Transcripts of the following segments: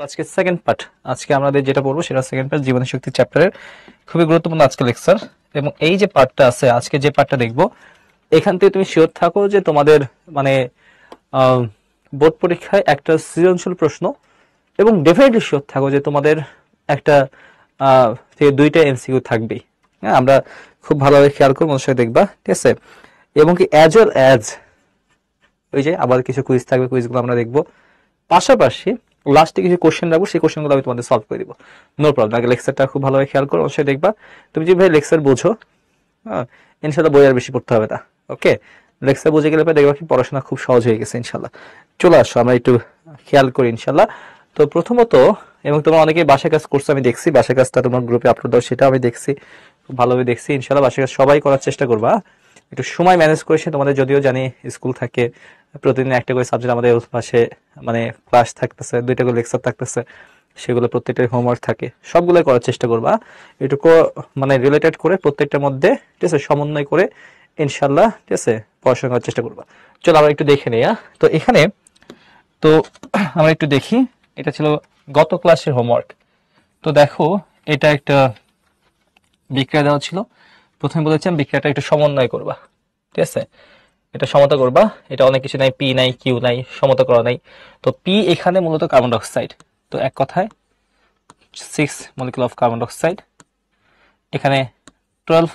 আজকে second part. আজকে আমাদের যেটা পড়বো সেটা সেকেন্ড পার্ট, জীবনী শক্তি চ্যাপ্টারের খুবই গুরুত্বপূর্ণ আজকে লেকচার। এবং এই যে পার্টটা আছে, আজকে যে পার্টটা দেখবো, এখান থেকে তুমি শিওর থাকো যে তোমাদের মানে বোর্ড পরীক্ষায় একটা সৃজনশীল প্রশ্ন, এবং ডেফিনেটলি শিওর থাকো যে তোমাদের একটা থেকে দুইটা এমসিকিউ থাকবেই। হ্যাঁ, আমরা খুব ভালোভাবে খেয়াল করবো, মনোযোগ দেখবা, ঠিক আছে। এবং কি অ্যাজ ওয়েল অ্যাজ ওই যে আবার কিছু কুইজ থাকবে, কুইজগুলো আমরা দেখবো, পাশাপাশি লাস্টে কিছু কোশ্চেন রাখবো, সেই কোশ্চেনগুলো আমি তোমাদের সলভ করে দিব। No problem. আগে লেকচারটা খুব ভালোভাবে খেয়াল করো, অবশ্যই দেখবা। তুমি যে ভাই লেকচার বোঝো, হ্যাঁ, ইনশাল্লাহ বই আর বেশি পড়তে হবে না। ওকে, লেকচার বুঝে গেলে দেখবা কি পড়াশোনা খুব সহজ হয়ে গেছে ইনশাল্লাহ। চলে আসো, আমরা একটু খেয়াল করি ইনশাল্লাহ। তো প্রথমত, এবং তোমরা অনেকেই বাসায় কাজ করছো, আমি দেখছি বাসায় কাজটা তোমার গ্রুপে আপলোড দাও, সেটা আমি দেখছি, খুব ভালোভাবে দেখছি। ইনশাল্লাহ বাসায় কাজ সবাই করার চেষ্টা করবা, একটু সময় ম্যানেজ করে। সে তোমাদের যদিও জানি স্কুল থাকে, প্রতিদিন একটা করে সাবজেক্ট আমাদের পাশে মানে ক্লাস থাকতেছে, দুইটা করে লেকচার থাকতেছে, সেগুলো প্রত্যেকটার হোমওয়ার্ক থাকে, সবগুলো করার চেষ্টা করবা। এটুকু মানে রিলেটেড করে প্রত্যেকটার মধ্যে, ঠিক আছে, সমন্বয় করে ইনশাল্লাহ, ঠিক আছে, পড়াশোনা করার চেষ্টা করবা। চলো আমরা একটু দেখে নেই। তো এখানে তো আমরা একটু দেখি, এটা ছিল গত ক্লাসের হোমওয়ার্ক। তো দেখো, এটা একটা বিক্রিয়া দেওয়া ছিল। প্রথমে বলেছিলাম বিক্রিয়াটা একটু সমন্বয় করবা, ঠিক আছে, এটা সমতা করবা। এটা অনেক কিছু নাই, পি নাই, কিউ নাই, সমতা করা নাই। তো পি এখানে মূলত কার্বন ডাইঅক্সাইড, তো এক কথায় 6 মলিকুল অফ কার্বন ডাইঅক্সাইড, এখানে 12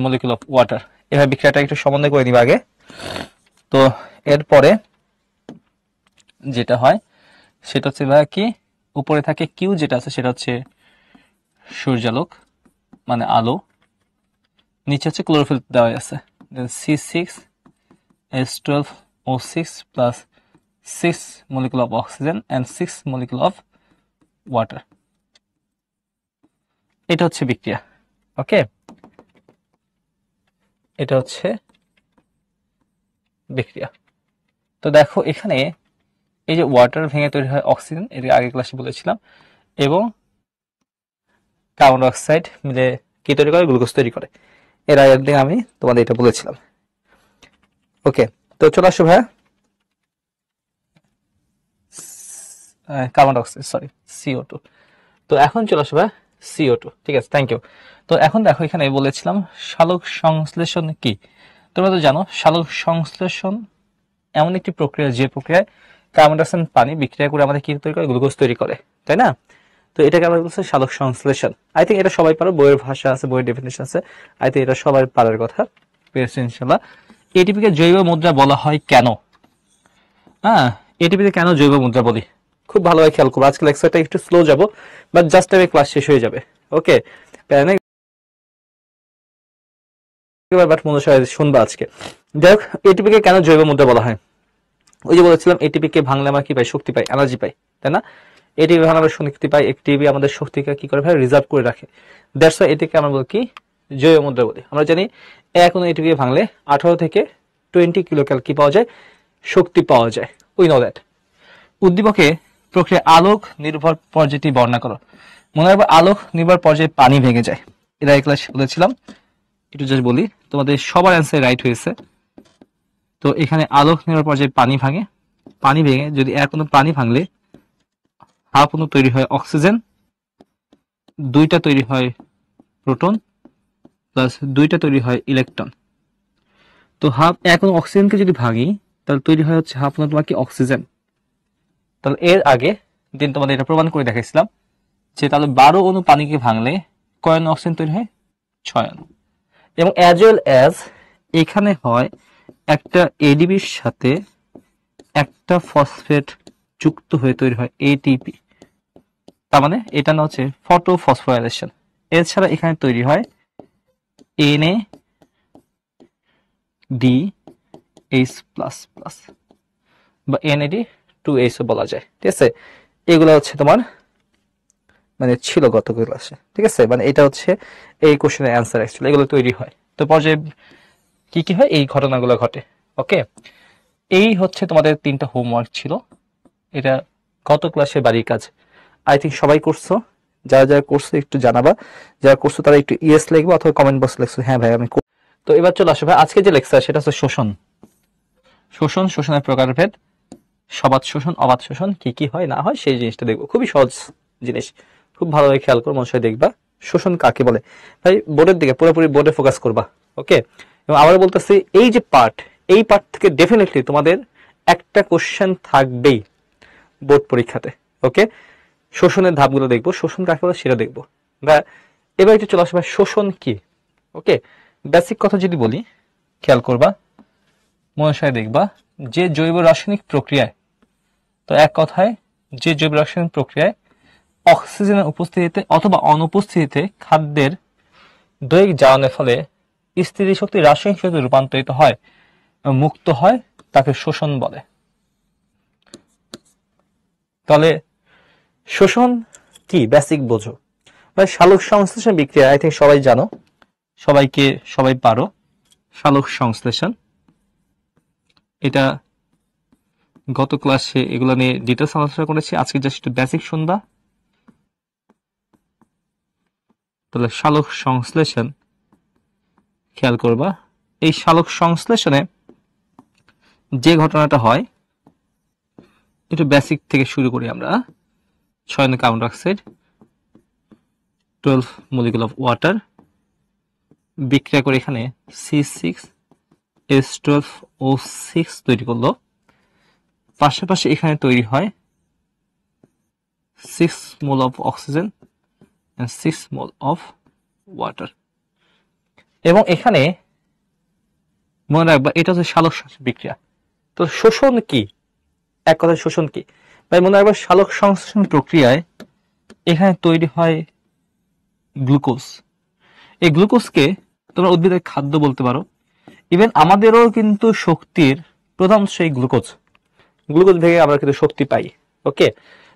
মলিকুল অফ ওয়াটার। এভাবে বিক্রিয়াটা একটু সমন্বয় করে নিবা আগে। তো এরপরে যেটা হয় সেটা হচ্ছে কি, উপরে থাকে কিউ, যেটা আছে সেটা হচ্ছে সূর্যালোক মানে আলো, নিচে হচ্ছে ক্লোরোফিল দেওয়া আছে, C6H12O6 plus 6 molecule of oxygen and 6 molecule of water। এটা হচ্ছে বিক্রিয়া। ওকে, এটা হচ্ছে বিক্রিয়া। তো দেখো এখানে এই যে ওয়াটার ভেঙে তৈরি হয় অক্সিজেন, এর আগে ক্লাসে বলেছিলাম, এবং কার্বন ডাইঅক্সাইড মিলে কি তৈরি করে, গ্লুকোজ তৈরি করে। এর আগে একদিন আমি তোমাদের এটা বলেছিলাম। ওকে, তো চলে আসো ভাইয়া, কার্বন ডাইঅক্সাইড সরি CO2। তো এখন চলে আসো ভাইয়া CO2, ঠিক আছে, থ্যাংক ইউ। তো এখন দেখো এখানে বলেছিলাম সালোক সংশ্লেষণ কি। তোমরা তো জানো সালোক সংশ্লেষণ এমন একটি প্রক্রিয়া, যে প্রক্রিয়ায় কার্বন ডাইঅক্সাইড পানি বিক্রিয়া করে আমাদের কি তৈরি করে, গ্লুকোজ তৈরি করে, তাই না? তো এটাকে আমরা বলছি সালোক সংশ্লেষণ। আই থিঙ্ক এটা সবাই পারো, বইয়ের ভাষা আছে, বইয়ের ডেফিনেশন আছে, আই থিঙ্ক এটা সবাই পারার কথা, পেরেছে ইনশাল্লাহ। এটিপিকে জৈব মুদ্রা বলা হয় কেন? হ্যাঁ, এটিপিকে কেন জৈব মুদ্রা বলি, খুব ভালোভাবে খেয়াল করবো। আজকে লেকচারটা একটু স্লো যাবো, বাট জাস্ট টাইমে ক্লাস শেষ হয়ে যাবে। ওকে, বাট মনোযোগ শুনবা আজকে। দেখ, এটিপিকে কেন জৈব মুদ্রা বলা হয়? ওই যে বলেছিলাম এটিপিকে ভাঙলে আমরা কি পাই, শক্তি পাই, এনার্জি পাই, তাই না? এটিপি ভাঙলে আমরা শক্তি পাই, এটিপি আমাদের শক্তিকে কি করে ভাই, রিজার্ভ করে রাখে। দ্যাটস ওয়াই এটিকে আমরা বলি কি, জৈব মুদ্রা বলি। আমরা জানি এখন এটিপি ভাঙলে 18 থেকে 20 কিলোক্যাল কি পাওয়া যায়, শক্তি পাওয়া যায়। We know that. উদ্দীপকে প্রক্রিয়া আলোক নির্ভর পর্যায়টি বর্ণনা করো। মনে রাখবে আলোক নির্ভর পর্যায়ে পানি ভেঙে যায়। এরা এক ক্লাস বলেছিলাম, একটু জাস্ট বলি, তোমাদের সবার অ্যান্সার রাইট হয়েছে। তো এখানে আলোক নির্ভর পর্যায়ে পানি ভাঙে, পানি ভেঙে যদি এক কোনো পানি ভাঙলে হাফ অণু তৈরি হয় অক্সিজেন, দুইটা তৈরি হয় প্রোটন, প্লাস দুইটা তৈরি হয় ইলেকট্রন। তো হাফ এক অণু অক্সিজেনকে যদি ভাঙি, তাহলে তৈরি হয় হচ্ছে হাফ অণু তোমার কি, অক্সিজেন। তাহলে এর আগে দিন তোমাদের এটা প্রমাণ করে দেখাইছিলাম যে তাহলে 12 অণু পানিকে ভাঙলে কয় অণু অক্সিজেন তৈরি হয়, 6 অণু। এবং অ্যাজ ওয়েল অ্যাজ এখানে হয় একটা এডিবির সাথে একটা ফসফেট যুক্ত হয়ে তৈরি হয় এটিপি। তার মানে এটা না হচ্ছে ফটোফসফোরাইলেশন। এছাড়া এখানে তৈরি হয় NADH++ বা NAD2H বলা যায়, ঠিক আছে। এগুলো হচ্ছে তোমার মানে ছিল গত ক্লাসে, ঠিক আছে। মানে এটা হচ্ছে এই কোশ্চেনের অ্যান্সার অ্যাকচুয়ালি, এগুলো তৈরি হয়। তো পর্যায়ে কি কি হয়, এই ঘটনাগুলো ঘটে। ওকে, এই হচ্ছে তোমাদের 3টা হোমওয়ার্ক ছিল। এটা গত ক্লাসে বাড়ির কাজ, আই থিঙ্ক সবাই করছো। যারা যারা করছো একটু জানাবা, যারা করছো তারা একটু ইয়েস লিখবো অথবা কমেন্ট বক্সে লিখছো হ্যাঁ ভাই আমি। তো এবার চলে আসো ভাই, আজকে যে লেকচার সেটা হচ্ছে শোষণ। শোষণের প্রকারভেদ, সবাত শোষণ অবাত শোষণ কি কি হয় না হয় সেই জিনিসটা দেখবো। খুবই সহজ জিনিস, খুব ভালোভাবে খেয়াল করো, মনসায় দেখবা শোষণ কাকে বলে। ভাই বোর্ডের দিকে পুরোপুরি বোর্ডে ফোকাস করবা, ওকে। এবং আবার বলতেছি এই যে পার্ট, এই পার্ট থেকে ডেফিনেটলি তোমাদের একটা কোশ্চেন থাকবেই বোর্ড পরীক্ষাতে, ওকে। শোষণের ধাপগুলো দেখবো, শোষণ কাকে বলে সেটা দেখবো। বা এবার একটু চলে আসবে শোষণ কি, ওকে। বেসিক কথা যদি বলি, খেয়াল করবা, মনসায় দেখবা যে জৈব রাসায়নিক প্রক্রিয়ায়, তো এক কথায় যে জৈব রাসায়নিক প্রক্রিয়ায় অক্সিজেনের উপস্থিতিতে অথবা অনুপস্থিতিতে খাদ্যের দৈহিক জারণের ফলে স্থিতিশক্তি রাসায়নিক শক্তিতে রূপান্তরিত হয়, মুক্ত হয়, তাকে শোষণ বলে। তাহলে শোষণ কি বেসিক বোঝো। মানে সালোক সংশ্লেষণ বিক্রিয়া আই থিঙ্ক সবাই জানো, সবাই পারো। সালোক সংশ্লেষণ, এটা গত ক্লাসে এগুলো নিয়ে ডিটেলস আলোচনা করেছি, আজকে জাস্ট একটু বেসিক শুনবা। তাহলে সালোক সংশ্লেষণ খেয়াল করবা, এই সালোক সংশ্লেষণে যে ঘটনাটা হয় একটু বেসিক থেকে শুরু করি আমরা। 6 carbon dioxide, 12 molecule of water বিক্রিয়া করে এখানে C6H12O6 তৈরি করলো। পাশাপাশি এখানে তৈরি হয় 6 mole of oxygen and 6 mole of water. এবং এখানে মনে রাখবা এটা হচ্ছে সালোক সংশ্লেষণ বিক্রিয়া। তো শোষণ কি, এক কথায় শোষণ কি ভাই মনে রাখবা, সালোক সংশ্লেষণ প্রক্রিয়ায় এখানে তৈরি হয় গ্লুকোজ। এই গ্লুকোজকে তোমরা উদ্ভিদের খাদ্য বলতে পারো। ইভেন আমাদেরও কিন্তু শক্তির প্রধান উৎস এই গ্লুকোজ। গ্লুকোজ ভেঙে আমরা কিন্তু শক্তি পাই, ওকে।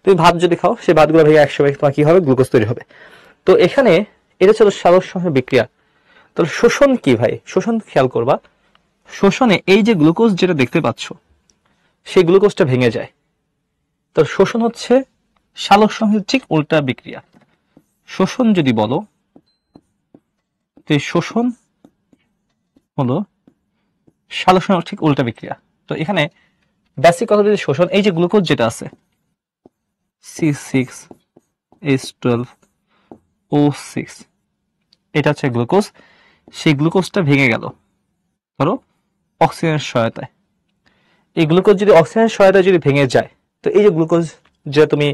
তুমি ভাত যদি খাও, সেই ভাতগুলো ভেঙে একসময় তোমার কি হবে, গ্লুকোজ তৈরি হবে। তো এখানে এটা ছিল সালোক সংশ্লেষণ বিক্রিয়া। তাহলে শোষণ কি ভাই, শোষণ খেয়াল করবা, শোষণে এই যে গ্লুকোজ যেটা দেখতে পাচ্ছ সেই গ্লুকোজটা ভেঙে যায়। তো শোষণ হচ্ছে সালোক সংশ্লেষণের ঠিক উল্টা বিক্রিয়া। শোষণ যদি বলো, তো শোষণ হলো সালোক সংশ্লেষণের ঠিক উল্টা বিক্রিয়া। তো এখানে বেসিক কথা যদি শোষণ, এই যে গ্লুকোজ যেটা আছে C6H12O6, এটা হচ্ছে গ্লুকোজ। সেই গ্লুকোজটা ভেঙে গেল ধরো অক্সিজেনের সহায়তায়। এই গ্লুকোজ যদি অক্সিজেনের সহায়তায় যদি ভেঙে যায়, তো এই যে গ্লুকোজ যে তুমি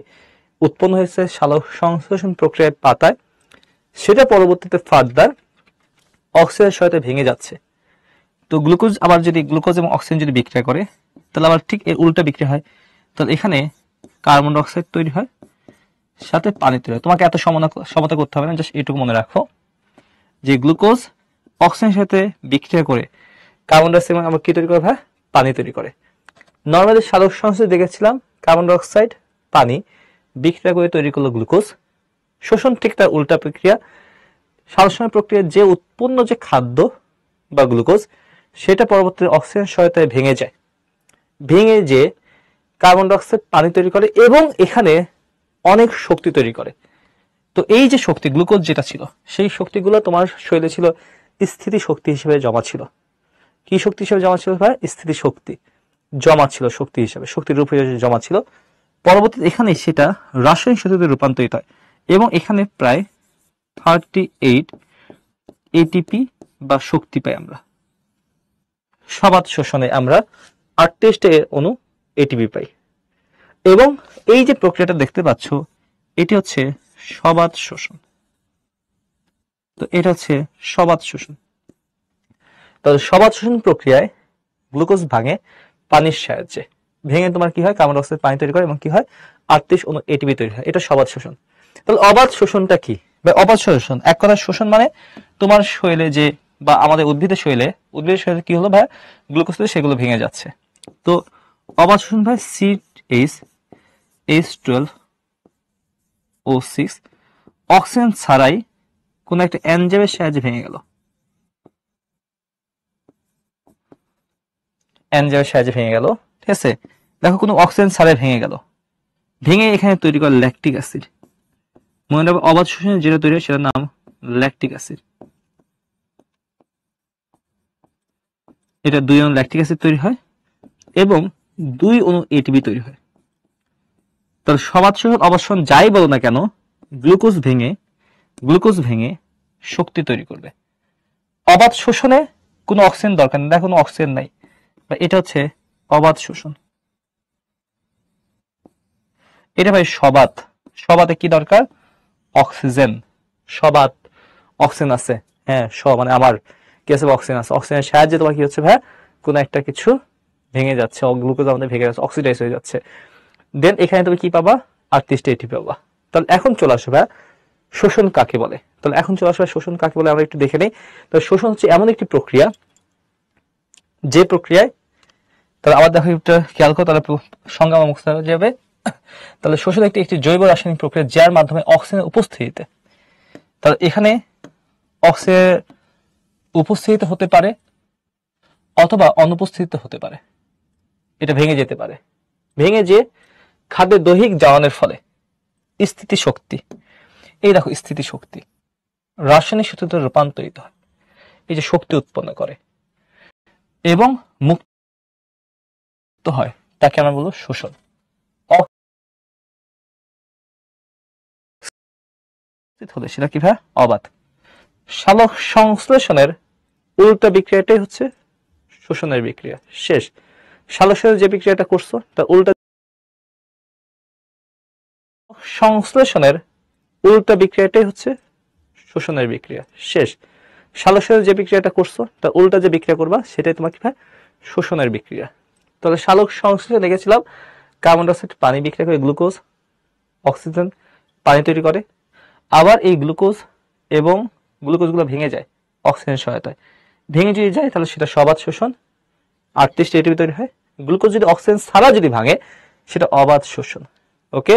উৎপন্ন হয়েছে সালোক সংশ্লেষণ প্রক্রিয়ায় পাতায়, সেটা পরবর্তীতে ফার্দার অক্সিজেনের সহায়তায় ভেঙে যাচ্ছে। তো গ্লুকোজ আবার যদি গ্লুকোজ এবং অক্সিজেন যদি বিক্রিয়া করে, তাহলে আবার ঠিক এর উল্টা বিক্রিয়া হয়। তাহলে এখানে কার্বন ডাই অক্সাইড তৈরি হয়, সাথে পানি তৈরি হয়। তোমাকে এত সমতা করতে হবে না, জাস্ট এটুকু মনে রাখো যে গ্লুকোজ অক্সিজেনের সাথে বিক্রিয়া করে কার্বন ডাই অক্সাইড আবার কি তৈরি করে ভাই, পানি তৈরি করে। নর্মালি সালোক সংশ্লেষণ দেখেছিলাম কার্বন ডাই অক্সাইড পানি বিক্রিয়া করে তৈরি করলো গ্লুকোজ। শোষণ ঠিক তার উল্টা প্রক্রিয়া। সালোক সংশ্লেষণ প্রক্রিয়ায় যে উৎপন্ন যে খাদ্য বা গ্লুকোজ, সেটা পরবর্তীতে অক্সিজেন সহায়তায় ভেঙে যায়, ভেঙে যে কার্বন ডাই অক্সাইড পানি তৈরি করে এবং এখানে অনেক শক্তি তৈরি করে। তো এই যে শক্তি গ্লুকোজ যেটা ছিল, সেই শক্তিগুলো তোমার শরীরে ছিল স্থিতি শক্তি হিসেবে জমা ছিল। কি শক্তি হিসেবে জমা ছিল ভাই, স্থিতি শক্তি জমা ছিল, শক্তি হিসেবে, শক্তির রূপ হিসেবে জমা ছিল। পরবর্তীতে এখানে সেটা রাসায়নিক শক্তিতে রূপান্তরিত হয় এবং এখানে প্রায় 38 এটিপি বা শক্তি পাই আমরা। সবাত শোষণে আমরা 38টা অণু এটিপি পাই। এবং এই যে প্রক্রিয়াটা দেখতে পাচ্ছ, এটি হচ্ছে সবাত শোষণ। তো এটা হচ্ছে সবাত শোষণ। তাহলে সবাত শোষণ প্রক্রিয়ায় গ্লুকোজ ভাঙে পানির সাহায্যে, ভেঙে তোমার কি হয়, কার্বন ডাই অক্সাইড পানি তৈরি করে এবং কি হয় 38 অণু এটিপি তৈরি হয়। এটা সবাত শোষণ। তাহলে অবাত শোষণটা কি? অবাত শোষণ এক কথা শোষণ মানে তোমার শরীরে যে বা আমাদের উদ্ভিদের শরীরে কি হলো ভাই, গ্লুকোজ সেগুলো ভেঙে যাচ্ছে। তো অবাত শোষণ ভাই CH12O6 অক্সিজেন ছাড়াই কোন একটা এনজাইমের সাহায্যে ভেঙে গেল, এনজাইমের সাহায্যে ভেঙে গেল। ঠিক আছে, দেখো কোনো অক্সিজেন ছাড়াই ভেঙে গেল, ভেঙে এখানে তৈরি করে ল্যাকটিক অ্যাসিড। মনে রাখবে অবাত শোষণে যেটা তৈরি হয় সেটার নাম ল্যাকটিক অ্যাসিড। এটা 2 অণু ল্যাকটিক অ্যাসিড তৈরি হয় এবং 2 অণু এটিপি তৈরি হয়। তাহলে সবাত শোষণ অবাত শোষণ যাই বলো না কেন, গ্লুকোজ ভেঙে শক্তি তৈরি করবে। অবাত শোষণে কোনো অক্সিজেন দরকার নেই, কোনো অক্সিজেন নাই, এটা হচ্ছে অবাত শোষণ। এটা ভাই সবাতে কি দরকার? অক্সিজেন। সবাত অক্সিজেন আছে, হ্যাঁ মানে আমার কি আছে? অক্সিজেন আছে। অক্সিজেনের সাহায্যে তোমার কি হচ্ছে ভাই? কোনো একটা কিছু ভেঙে যাচ্ছে, গ্লুকোজ আমাদের ভেঙে যাচ্ছে, অক্সিডাইজ হয়ে যাচ্ছে। দেন এখানে তুমি কি পাবা? 38টা এটিপি পাবা। তাহলে এখন চলে আসো ভাই শোষণ কাকে বলে। তাহলে এখন চলে আসবে শোষণ কাকে বলে আমরা একটু দেখে নেই। তো শোষণ হচ্ছে এমন একটি প্রক্রিয়া, যে প্রক্রিয়ায়, তাহলে আবার দেখো একটু খেয়াল করো, তাহলে সংজ্ঞা মুখস্থ হয়ে যাবে। তাহলে শোষণ একটি জৈব রাসায়নিক প্রক্রিয়া যার মাধ্যমে অক্সিজেনের উপস্থিতিতে, তাহলে এখানে অক্সিজেনের উপস্থিতিতে হতে পারে অথবা অনুপস্থিতিতে হতে পারে, এটা ভেঙে যেতে পারে। ভেঙে যে খাদ্যের দৈহিক জারণের ফলে স্থিতিশক্তি, এই দেখো স্থিতিশক্তি রাসায়নিক শক্তিতে রূপান্তরিত হয়, এই যে শক্তি উৎপন্ন করে এবং মুক্ত হয়, তাকে আমরা বলবো শোষণ। হলে সেটা কি ভাই? অবাত। সালোক সংশ্লেষণের উল্টা বিক্রিয়াটাই হচ্ছে শোষণের বিক্রিয়া। শেষ। সালোক যে বিক্রিয়াটা করছো তা উল্টা সংশ্লেষণের উল্টা বিক্রিয়াটাই হচ্ছে শোষণের বিক্রিয়া। শেষ। সালোক যে বিক্রিয়াটা করছো তা উল্টা যে বিক্রিয়া করবা সেটাই তোমার কি ভাই? শোষণের বিক্রিয়া। তাহলে সালোক সংশ্লেষণে লিখেছিলাম কার্বন ডাইঅক্সাইড পানি বিক্রিয়া করে গ্লুকোজ অক্সিজেন পানি তৈরি করে, আবার এই গ্লুকোজ এবং গ্লুকোজগুলো ভেঙে যায় অক্সিজেনের সহায়তায়। ভেঙে যদি যায় তাহলে সেটা সবাত শোষণ, 38টা এটিপি তৈরি হয়। গ্লুকোজ যদি অক্সিজেন ছাড়া যদি ভাঙে সেটা অবাত শোষণ। ওকে,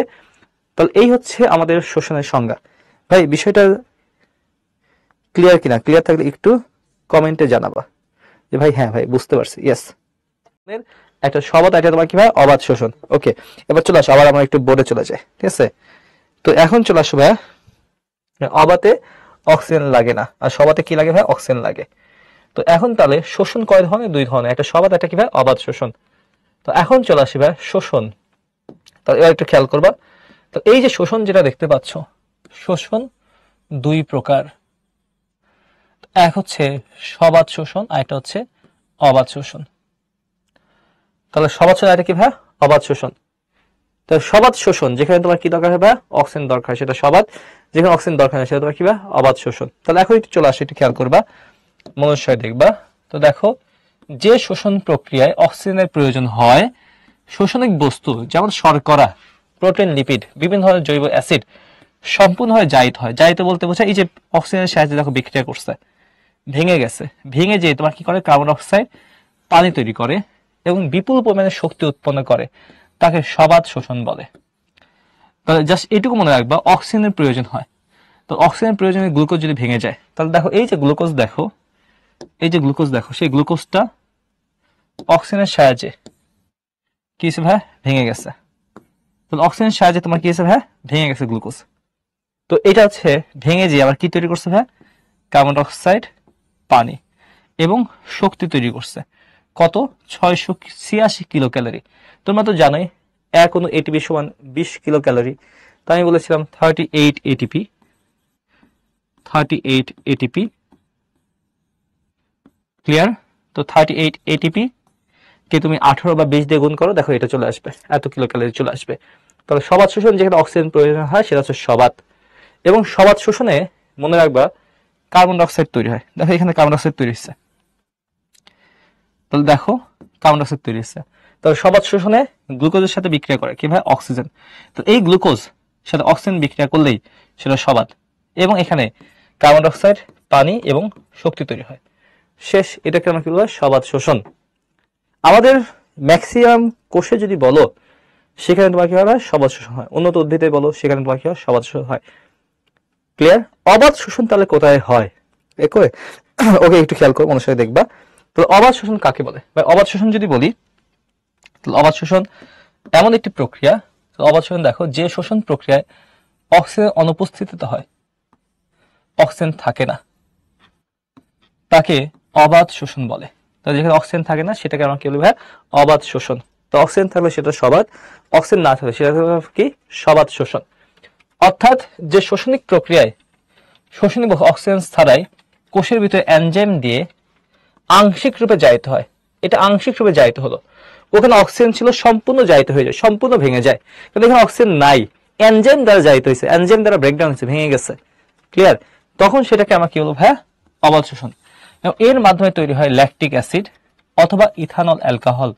তাহলে এই হচ্ছে আমাদের শোষণের সংজ্ঞা। ভাই বিষয়টা ক্লিয়ার কিনা? ক্লিয়ার থাকলে একটু কমেন্টে জানাবা যে ভাই হ্যাঁ ভাই বুঝতে পারছি। ইয়েস, একটা সবাত, এটা তোমার কি ভাই? অবাত শোষণ। ওকে, এবার চলে আসো, আবার আমরা একটু বোর্ডে চলে যাই। ঠিক আছে, তো এখন চলে আসো ভাইয়া, অবাতে অক্সিজেন লাগে না, আর সবাতে কি লাগে ভাই? অক্সিজেন লাগে। তো এখন তাহলে শোষণ কয় ধরনের? 2 ধরনের, একটা সবাত, একটা কি ভাই? অবাত শোষণ। তো এখন চলে আসি ভাই শোষণ। তাহলে এবার একটু খেয়াল করবা, তো এই যে শোষণ যেটা দেখতে পাচ্ছ, শোষণ 2 প্রকার। এক হচ্ছে সবাত শোষণ, আর একটা হচ্ছে অবাত শোষণ। তাহলে সবাত শোষণ, এটা কি ভাই? অবাত শোষণ। তো সবাত শোষণ যেখানে তোমার কি দরকার হবে? অক্সিজেন দরকার, সেটা সবাত। যেখানে অক্সিজেন দরকার সেটা তোমার কি ভাই? অবাত শোষণ। তাহলে এখন একটু চলে আসে, একটু খেয়াল করবা, মনোস্বয় দেখবা। তো দেখো, যে শোষণ প্রক্রিয়ায় অক্সিজেনের প্রয়োজন হয়, শোষণিক বস্তু যেমন শর্করা, প্রোটিন, লিপিড, বিভিন্ন ধরনের জৈব অ্যাসিড সম্পূর্ণভাবে জারিত হয়। জারিত বলতে বোঝায় এই যে অক্সিজেনের সাহায্যে দেখো বিক্রিয়া করছে, ভেঙে গেছে, ভেঙে যে তোমার কি করে? কার্বন ডাইঅক্সাইড পানি তৈরি করে এবং বিপুল পরিমাণে শক্তি উৎপন্ন করে, তাকে সবাত শোষণ বলে। তাহলে জাস্ট এটুকু মনে রাখবা, অক্সিজেনের প্রয়োজন হয়। তো অক্সিজেনের প্রয়োজনে গ্লুকোজ যদি ভেঙে যায়, তাহলে দেখো এই যে গ্লুকোজ দেখো, এই যে গ্লুকোজ দেখো, সেই গ্লুকোজটা অক্সিজেনের সাহায্যে কি হয়েছে ভাই? ভেঙে গেছে। তাহলে অক্সিজেনের সাহায্যে তোমার কি হয়েছে ভাই? ভেঙে গেছে গ্লুকোজ। তো এটা হচ্ছে ভেঙে যে আবার কি তৈরি করছে ভাই? কার্বন ডাইঅক্সাইড পানি এবং শক্তি তৈরি করছে। কত? 686 কিলো ক্যালোরি। তোমরা তো জানোই 1 অণু এটিপি সমান 20 কিলো ক্যালোরি। তো আমি বলেছিলাম 38 এটিপি, 38 এটিপি। ক্লিয়ার? তো 38 এটিপি কে তুমি 18 বা 20 দিয়ে গুণ করো, দেখো এটা চলে আসবে, এত কিলো ক্যালোরি চলে আসবে। তাহলে সবাত শোষণ যেখানে অক্সিজেন প্রয়োজন হয় সেটা হচ্ছে সবাত। এবং সবাত শোষণে মনে রাখবা কার্বন ডাইঅক্সাইড তৈরি হয়। দেখো এখানে কার্বন ডাইঅক্সাইড তৈরি হচ্ছে, তাহলে দেখো কার্বন ডাইঅক্সাইড তৈরি হচ্ছে। তাহলে সবাত শোষণে গ্লুকোজের সাথে বিক্রিয়া করে কি ভাই? অক্সিজেন। তো এই গ্লুকোজ সাথে অক্সিজেন বিক্রিয়া করলেই সেটা সবাত, এবং এখানে কার্বন ডাইঅক্সাইড পানি এবং শক্তি তৈরি হয়। শেষ, এটাকে আমরা কি বলবো? সবাত শোষণ। আমাদের ম্যাক্সিমাম কোষে যদি বলো সেখানে তোমার কি হয়? সবাত শোষণ হয়। উন্নত উদ্ভিদে বলো সেখানে তোমার কি হয়? সবাত শোষণ হয়। ক্লিয়ার? অবাত শোষণ তাহলে কোথায় হয়? ওকে, একটু খেয়াল করো, মনোযোগে দেখবা। তাহলে অবাত শোষণ কাকে বলে? অবাত শোষণ যদি বলি, তাহলে অবাত শোষণ এমন একটি প্রক্রিয়া, অবাত শোষণ দেখো, যে শোষণ প্রক্রিয়ায় অক্সিজেন অনুপস্থিতিতে হয়, অক্সিজেন থাকে না, তাকে অবাত শোষণ বলে। তাহলে যেখানে অক্সিজেন থাকে না সেটাকে আমরা কি বলি ভাই? অবাত শোষণ। তো অক্সিজেন থাকলে সেটা সবাত, অক্সিজেন না থাকলে সেটা কি সবাত শোষণ। অর্থাৎ যে শোষণিক প্রক্রিয়ায় শোষণিক অক্সিজেন ছাড়াই কোষের ভিতরে এনজাইম দিয়ে আংশিক রূপে জারিত হয়, এটা আংশিক রূপে জারিত হলো। ওখানে অক্সিজেন ছিল, সম্পূর্ণ জারিত হয়ে যায়, সম্পূর্ণ ভেঙে যায়, কিন্তু এখানে অক্সিজেন নাই, এনজাইম দ্বারা জারিত হয়েছে, এনজাইম দ্বারা ব্রেকডাউন হয়েছে, ভেঙে গেছে। ক্লিয়ার? তখন সেটাকে আমরা কি বলবো ভাইয়া? অবাধ শোষণ। এর মাধ্যমে তৈরি হয় ল্যাকটিক অ্যাসিড অথবা ইথানল অ্যালকোহল,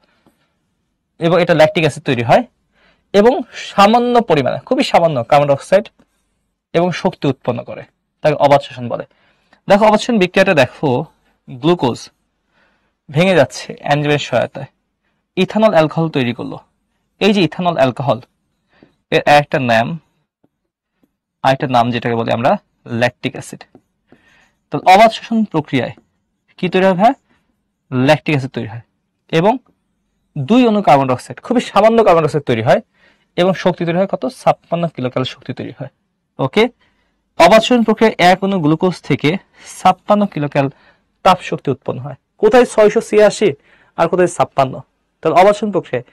এবং এটা ল্যাকটিক অ্যাসিড তৈরি হয় এবং সামান্য পরিমাণে, খুবই সামান্য কার্বন ডাই অক্সাইড এবং শক্তি উৎপন্ন করে, তাকে অবাধ শোষণ বলে। দেখো অবাধ শোষণ বিক্রিয়াটা দেখো, গ্লুকোজ ভেঙে যাচ্ছে এনজাইমের সহায়তায়, ইথানল অ্যালকোহল তৈরি করলো। এই যে ইথানল অ্যালকোহল, এর আরেকটা নাম যেটাকে বলি আমরা ল্যাকটিক অ্যাসিড। তো অবাধ শোষণ প্রক্রিয়ায় কি তৈরি হয় ভাই? ল্যাকটিক অ্যাসিড তৈরি হয় এবং 2 অণু কার্বন ডাই অক্সাইড, খুবই সামান্য কার্বন ডাই অক্সাইড তৈরি হয় এবং শক্তি তৈরি হয় কত? 56 কিলোক্যাল শক্তি তৈরি হয়। ওকে, অবাধ শোষণ প্রক্রিয়ায় 1 অণু গ্লুকোজ থেকে 56 কিলোক্যাল তাপ শক্তি উৎপন্ন হয়। কোথায় 686 আর কোথায় 56? তাহলে অবাধ শোষণ প্রক্রিয়ায়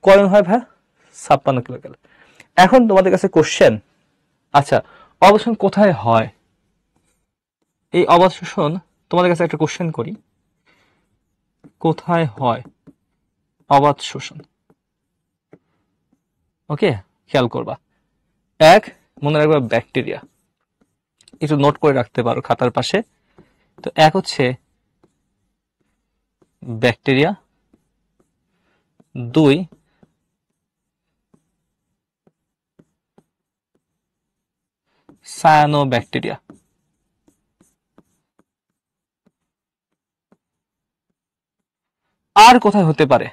কয় অণু হয় ভাই? 56 কিলোক্যাল। এখন তোমাদের কাছে কোশ্চেন, আচ্ছা অবাধ শোষণ কোথায় হয়? এই অবাধ শোষণ তোমাদের কাছে একটা কোশ্চেন করি, কোথায় হয় অবাধ শোষণ? ওকে, খেয়াল করবা। মনে রাখবা ব্যাকটেরিয়া, একটু নোট করে রাখতে পারো খাতার পাশে। তো হচ্ছে ব্যাকটেরিয়া, 2 সায়ানোব্যাকটেরিয়া। আর কোথায় হতে পারে?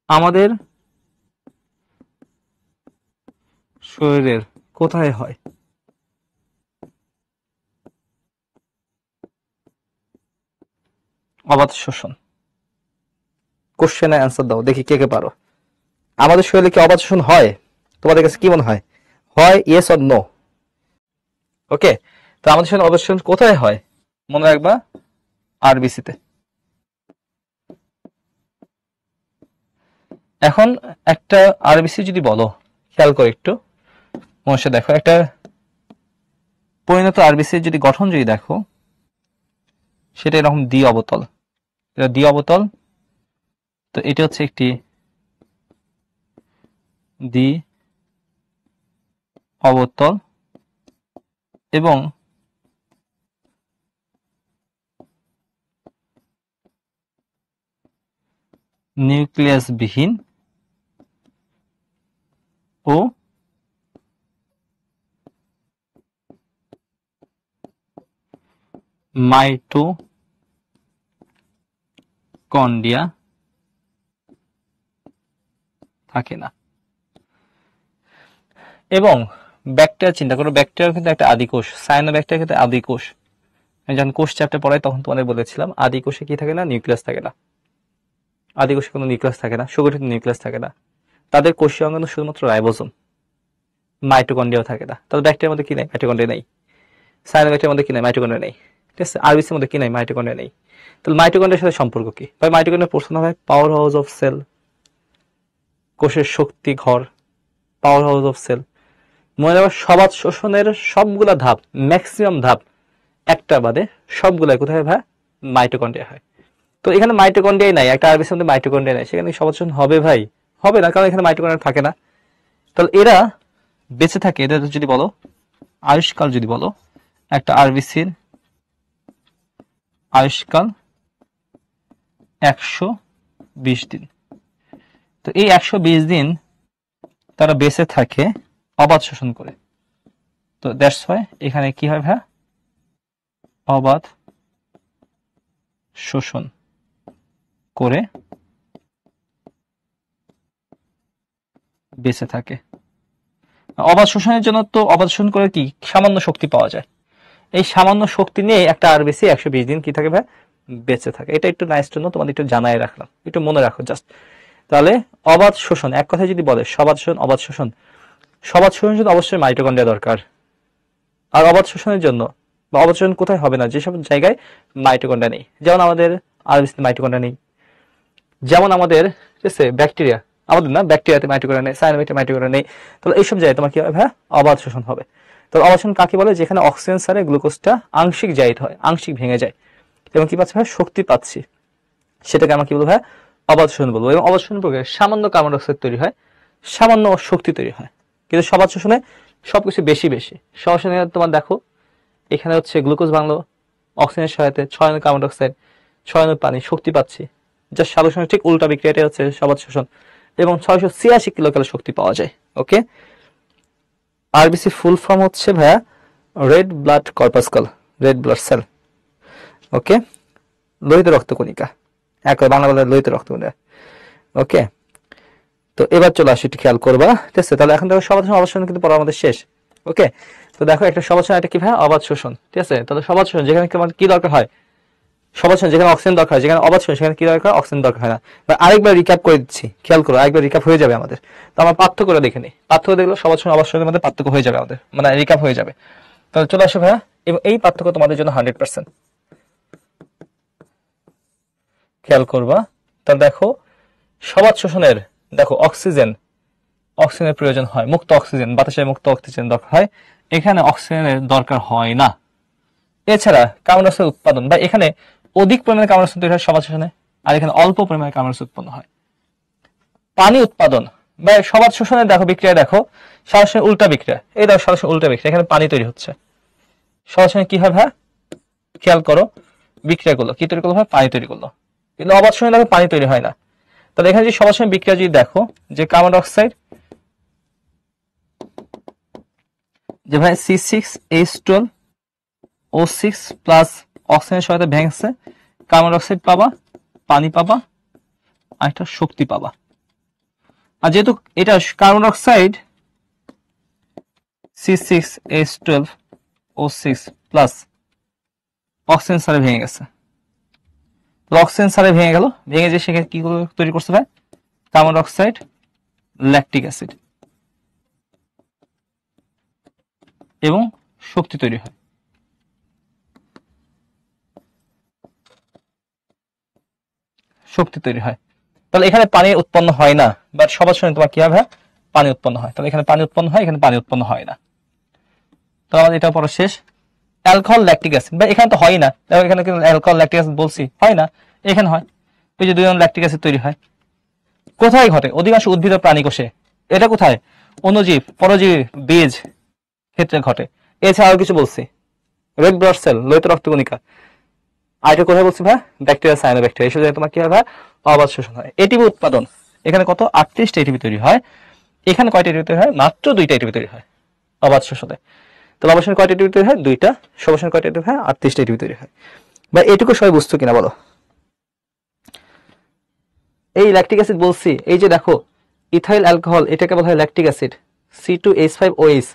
আমাদের শরীরের কোথায় হয়? অবাধ শোষণ। কোশ্চেনে অ্যান্সার দাও, দেখি কে কে পারো। আমাদের শরীরে কি অবাধ শোষণ হয়? তোমাদের কাছে কি মনে হয়? হয় ইয়েস অর নো? ওকে, তো আমাদের শরীরে অবাধ শোষণ কোথায় হয়? মনে রাখবা আরবিসিতে। এখন একটা আরবিসি যদি বলো, খেয়াল করো একটু মনে দেখো, একটা পরিণত আরবিসি যদি গঠন যদি দেখো, সেটা এরকম দ্বি অবতল, এটা দ্বি অবতল। তো এটা হচ্ছে একটি দ্বি অবতল এবং নিউক্লিয়াস বিহীন ও মাইটোকন্ড্রিয়া থাকে না। এবং ব্যাকটেরিয়া চিন্তা করো, ব্যাকটেরিয়া কিন্তু একটা আদিকোষ, সায়ানোব্যাকটেরিয়া কিন্তু আদিকোষ। আমি যখন কোষ চ্যাপ্টার পড়াই তখন তোমাদের বলেছিলাম আদিকোষে কি থাকে না? নিউক্লিয়াস থাকে না। আদিকোষে কোনো নিউক্লিয়াস থাকে না, সুগঠিত নিউক্লিয়াস থাকে না। তাদের কোষীয় অঙ্গাণু শুধুমাত্র রাইবোসোম, মাইটোকন্ড্রিয়াও থাকে না। তাহলে ব্যাকটেরিয়ার মধ্যে কি নাই? মাইটোকন্ড্রিয়া নেই। সায়ানোব্যাকটেরিয়ার মধ্যে কি নাই? মাইটোকন্ড্রিয়া নেই। ঠিক আছে, আরবিসির মধ্যে কি নাই? মাইটোকন্ড্রিয়া নেই। তাহলে মাইটোকন্ড্রিয়ার সাথে সম্পর্ক কি ভাই? মাইটোকন্ড্রিয়া প্রশ্ন হয় পাওয়ার হাউস অফ সেল, কোষের শক্তি ঘর, পাওয়ার হাউস অফ সেল। মনে রাখবা সবাধ শোষণের সবগুলা ধাপ, ম্যাক্সিমাম ধাপ একটা বাদে সবগুলাই কোথায় ভাই? মাইটোকন্ড্রিয়া হয়। তো এখানে মাইটোকন্ড্রিয়াই নাই, একটা আরবিসির মধ্যে মাইটোকন্ড্রিয়া নাই, সেখানে সবাধ শোষণ হবে ভাই? হবে না, কারণ এখানে মাইটোকন্ড্রিয়া থাকে না। তাহলে এরা বেঁচে থাকে, এদের যদি বলো আয়ুষ্কাল, যদি বলো একটা আরবিসির আয়ুষ্কাল 120 দিন। তো এই 120 দিন তারা বেঁচে থাকে অবাধ শোষণ করে। তো দ্যাটস ওয়াই এখানে কি হয় ভাই? অবাধ শোষণ করে বেঁচে থাকে। অবাধ শোষণের জন্য তো অবাধ শোষণ করে কি সামান্য শক্তি পাওয়া যায়, এই সামান্য শক্তি নিয়ে একটা আরবিসি 120 দিন কি থাকে ভাই? বেঁচে থাকে। এটা একটু নাইস টু নো, তোমাদের একটু জানাই রাখলাম, একটু মনে রাখো জাস্ট। তাহলে অবাধ শোষণ এক কথায় যদি বলে সবাধ শোষণ, অবাধ শোষণ, সবাত শোষণের জন্য অবশ্যই মাইটোকন্ড্রিয়া দরকার। আর অবাধ শোষণের জন্য বা অবাধ শোষণ কোথায় হবে না, যেসব জায়গায় মাইটোকন্ড্রিয়া নেই, যেমন আমাদের আরবিসিতে মাইটোকন্ড্রিয়া নেই, যেমন আমাদের ঠিক আছে ব্যাকটেরিয়া, আমাদের না ব্যাকটেরিয়াতে মাইটোকন্ড্রিয়া নেই, সায়ানোবাইটে মাইটোকন্ড্রিয়া নেই। তাহলে এইসব জায়গায় তোমার কি হবে ভাই, অবাধ শোষণ হবে। তো অবাধ শোষণ কাকে বলে, যেখানে অক্সিজেন সারে গ্লুকোজটা আংশিক জাহিত হয়, আংশিক ভেঙে যায় এবং কি পাচ্ছি ভাই, শক্তি পাচ্ছি, সেটাকে আমরা কি বলবো ভাই, অবাধ শোষণ বলবো। এবং অবাধ শোষণ প্রক্রিয়ায় সামান্য কার্বন ডাইঅক্সাইড তৈরি হয়, সামান্য শক্তি তৈরি হয়। কিন্তু সবাধ শোষণে সবকিছু বেশি বেশি। সবাধ শোষণে তোমার দেখো এখানে হচ্ছে গ্লুকোজ ভাঙলো অক্সিজেনের সহায়তায়, 6 অণু কার্বন ডাইঅক্সাইড, 6 অণু পানি, শক্তি পাচ্ছি। যা সালোক শোষণের ঠিক উল্টা বিক্রিয়াটা হচ্ছে সবাধ শোষণ, এবং 686 কিলোক্যালোরি শক্তি পাওয়া যায়। ওকে, আরবিসি ফুল ফর্ম হচ্ছে ভাইয়া red blood corpuscle, red blood cell. Okay, লোহিত রক্তকণিকা, এক বাংলা বলে লোহিত রক্তকণিকা। ওকে, তো এবার চলে আসি, একটু খেয়াল করবা, ঠিক আছে? তাহলে এখন দেখো সবাধ শোষণ অবাধ শোষণ কিন্তু পড়া আমাদের শেষ। ওকে, তো দেখো একটা সবাধ শোষণ, একটা কি ভাই, অবাধ শোষণ, ঠিক আছে? তাহলে সবাধ শোষণ যেখানে কি দরকার হয়, সবাধ শোষণ যেখানে অক্সিজেন দরকার হয়, যেখানে অবাধ শোষণ সেখানে কি দরকার, অক্সিজেন দরকার হয় না। আরেকবার রিক্যাপ করে দিচ্ছি, খেয়াল করো, আরেকবার রিক্যাপ হয়ে যাবে আমাদের। তো আমরা পার্থক্য করে দেখে নিই, পার্থক্য দেখলে সবাধ শোষণ অবাধ শোষণের মধ্যে পার্থক্য হয়ে যাবে আমাদের, মানে রিক্যাপ হয়ে যাবে। তাহলে চলে আসো ভাইয়া, এবং এই পার্থক্য তোমাদের জন্য 100%। খেয়াল করবা, তাহলে দেখো সবাধ শোষণের দেখো অক্সিজেনের প্রয়োজন হয়, মুক্ত অক্সিজেন, বাতাসে মুক্ত অক্সিজেন দরকার হয়, এখানে অক্সিজেনের দরকার হয় না। এছাড়া কার্বন ডাইঅক্সাইড উৎপাদন বা এখানে অধিক পরিমাণে কার্বন ডাইঅক্সাইড তৈরি হয় সবাধ শোষণে, আর এখানে অল্প পরিমাণে কার্বন ডাইঅক্সাইড উৎপন্ন হয়। পানি উৎপাদন বা সবাধ শোষণের দেখো বিক্রিয়া, দেখো সরাসরি উল্টা বিক্রিয়া, এই দেখো সরাসরি উল্টা বিক্রিয়া, এখানে পানি তৈরি হচ্ছে। সবাধ শোষণে কি হয় ভাই, খেয়াল করো বিক্রিয়াগুলো কি তৈরি করলো ভাই, পানি তৈরি করলো। কিন্তু অবাধ শোষণে দেখো পানি তৈরি হয় না। তাহলে এখানে যে সবাধ শোষণ বিক্রিয়া যদি দেখো, যে কার্বন ডাইঅক্সাইড যে ভাই C6H12O6 প্লাস অক্সিজেনের সহায়তা ভেঙেছে, কার্বন ডাইঅক্সাইড পাবা, পানি পাবা, আর একটা শক্তি পাবা। আর যেহেতু এটা carbon dioxide C6H12O6 plus oxygen সারে ভেঙে গেছে, অক্সিজেন সারে ভেঙে গেল, ভেঙে যে সেখানে কি তৈরি করছে ভাই, কার্বন ডাইঅক্সাইড ল্যাকটিক অ্যাসিড, এবং শক্তি তৈরি হয়। শক্তি তৈরি হয়। তাহলে এখানে পানি উৎপন্ন হয় না, বাট সবার সঙ্গে তোমার কি হবে, পানি উৎপন্ন হয়। তাহলে এখানে পানি উৎপন্ন হয়, এখানে পানি উৎপন্ন হয় না। তো আমাদের এটা পড়া শেষ। অ্যালকোহল ল্যাকটিক অ্যাসিড, বা এখানে তো হয় না, দেখো এখানে কিন্তু অ্যালকোহল ল্যাকটিক অ্যাসিড বলছি, হয় না, এখানে হয়। এই যে 2 অণু ল্যাকটিক অ্যাসিড তৈরি হয়, কোথায় ঘটে, অধিকাংশ উদ্ভিদ ও প্রাণী কোষে। এটা কোথায়, অণুজীব, পরজীবী, বীজ ক্ষেত্রে ঘটে। এছাড়াও কিছু বলছি, রেড ব্লাড সেল, লোহিত রক্তকণিকা, আর এটা কোথায় বলছি ভাই, ব্যাকটেরিয়া, সায়ানোব্যাকটেরিয়া, এসব জায়গায় তোমার কি হয় ভাই, অবাধ শোষণ হয়। এটিপি উৎপাদন, এখানে কত, 38টা এটিপি তৈরি হয়, এখানে কয়টা এটিপি তৈরি হয়, মাত্র 2টা এটিপি তৈরি হয় অবাধ শোষণে। তাহলে অবশ্যই কয়টা এটিপি তৈরি হয়, 2টা, সবসময় কয়টা এটিপি হয়, 38টা এটিপি তৈরি হয়। বা এটুকু সবাই বুঝতো কিনা বলো। এই ল্যাকটিক অ্যাসিড বলছি, এই যে দেখো ইথাইল অ্যালকোহল, এটাকে বলা হয় lactic acid, C2H5OH,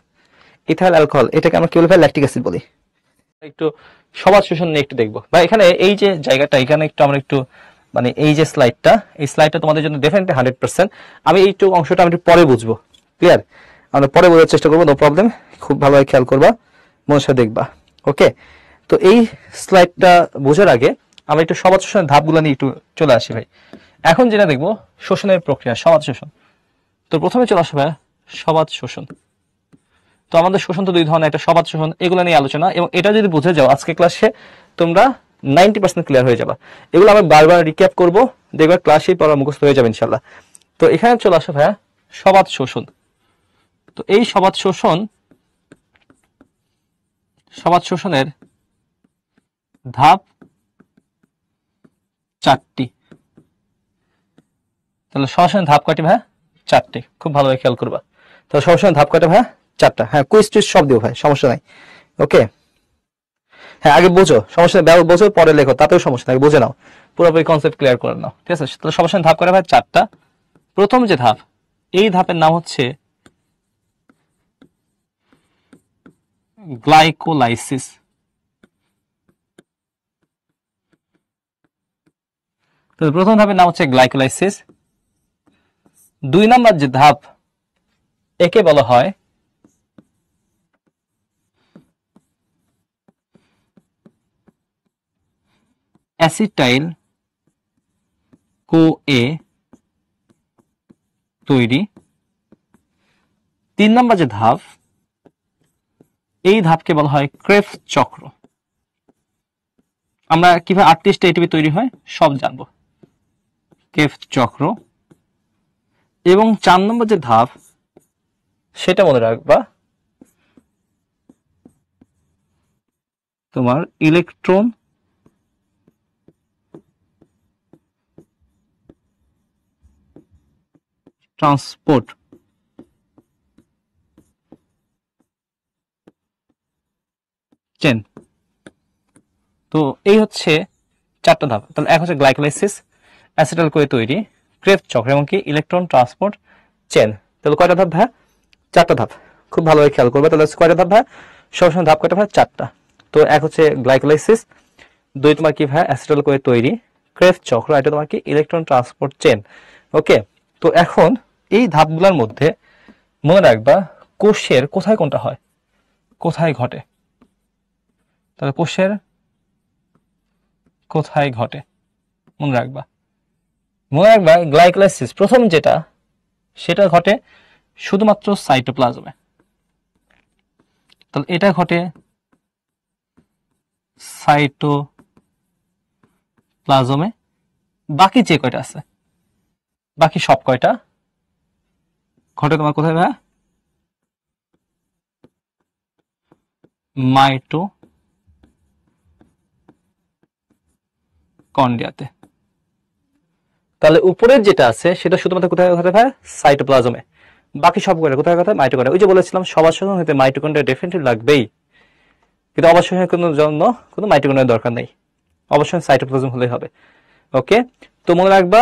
ethyl alcohol, এটাকে আমরা কি বলি ভাই, ল্যাকটিক অ্যাসিড বলি। একটু সবাধ শোষণ নিয়ে একটু দেখবো, বা এখানে এই যে জায়গাটা, এখানে একটু আমরা একটু মানে এই যে স্লাইডটা, এই স্লাইডটা তোমাদের জন্য ডেফিনেটলি 100%। আমি এইটু অংশটা আমি একটু পরে বুঝবো, ক্লিয়ার, আমরা পরে বোঝার চেষ্টা করবো, নো প্রবলেম, খুব ভালোভাবে খেয়াল করবা, মনের সাথে দেখবা। ওকে, তো এই স্লাইডটা বোঝার আগে আমরা একটু সবাধ শোষণের ধাপগুলো নিয়ে একটু চলে আসি ভাই। এখন যেটা দেখবো শোষণের প্রক্রিয়া, সবাধ শোষণ। তো প্রথমে চলে আসবে সবাধ শোষণ। তো আমাদের শোষণ তো 2 ধরনের, একটা সবাধ শোষণ, এগুলো নিয়ে আলোচনা, এবং এটা যদি বুঝে যাও আজকে ক্লাসে তোমরা 90% ক্লিয়ার হয়ে যাবে। এগুলো আমি বারবার রিক্যাপ করবো, দেখবা ক্লাসেই পড়া মুখস্থ হয়ে যাবে ইনশাল্লাহ। তো এখানে চলে আসো ভাইয়া সবাধ শোষণ। তো এই সবাধ শোষণের ধাপ 4টি। তাহলে শোষণের ধাপ কয়টি ভাইয়া, 4টি, খুব ভালোভাবে খেয়াল করবা। তাহলে শোষণের ধাপ কয়টা ভাইয়া, 4টা। হ্যাঁ, কুইজ টুইজ সব দিও ভাই, সমস্যা নাই। ওকে, হ্যাঁ আগে বোঝো, সমস্যা নেই, বোঝো পরে লেখো, তাতেও সমস্যা নাই, বুঝে নাও, পুরোপুরি কনসেপ্ট ক্লিয়ার করে নাও, ঠিক আছে? তাহলে সমস্যা ধাপ করে ভাই 4টা। প্রথম যে ধাপ, এই ধাপের নাম হচ্ছে গ্লাইকোলাইসিস। তো প্রথম ধাপের নাম হচ্ছে গ্লাইকোলাইসিস। 2 নাম্বার যে ধাপ, একে বলা হয় অ্যাসিটাইল CoA তৈরি। 3 নম্বর যে ধাপ, এই ধাপকে বলা হয় ক্রেবস চক্র। আমরা কিভাবে 38টা এটিপি তৈরি হয় সব জানবো, ক্রেবস চক্র। এবং 4 নম্বর যে ধাপ সেটা মনে রাখবা, তোমার ইলেকট্রন ট্রান্সপোর্ট চেন। তো এই হচ্ছে 4টা ধাপ। তাহলে এক হচ্ছে গ্লাইকোলাইসিস, অ্যাসিটাইল CoA তৈরি, ক্রেবস চক্র এবং কি ইলেকট্রন ট্রান্সপোর্ট চেন। তাহলে কয়টা ধাপ ভাই? 4টা ধাপ। খুব ভালোভাবে খেয়াল করবে। তাহলে কয়টা ধাপ ভাই? সবসময় ধাপ কয়টা ভাই? 4টা। তো এক হচ্ছে গ্লাইকোলাইসিস, 2 তোমার কি ভাই? অ্যাসিটাইল CoA তৈরি, ক্রেবস চক্র, এটা তোমার কি ইলেকট্রন ট্রান্সপোর্ট চেন। ওকে, তো এখন এই ধাপগুলোর মধ্যে মনে রাখবা কোষের কোথায় কোনটা হয়, কোথায় ঘটে। তাহলে কোষের কোথায় ঘটে মনে রাখবা। মনে রাখবা গ্লাইকোলাইসিস প্রথম যেটা, সেটা ঘটে শুধুমাত্র সাইটোপ্লাজমে। তাহলে এটা ঘটে সাইটোপ্লাজমে। বাকি যে কয়টা আছে, বাকি সব কয়টা ঘটে তোমার কোথায় ভাই? মাইটোকন্ড্রিয়াতে। তাহলে উপরের যেটা আছে সেটা শুধুমাত্র কোথায় ঘটে ভাই? সাইটোপ্লাজমে। বাকি সব কয়টা কোথায় ঘটে? মাইটোকন্ড্রিয়া। ওই যে বলেছিলাম সবার সঙ্গে হতে মাইটোকন্ড্রিয়া ডেফিনেটলি লাগবেই, কিন্তু অবশ্যই কোনো জন্য কোনো মাইটোকন্ড্রিয়ার দরকার নেই, অবশ্যই সাইটোপ্লাজম হলেই হবে। ওকে, তো মনে রাখবা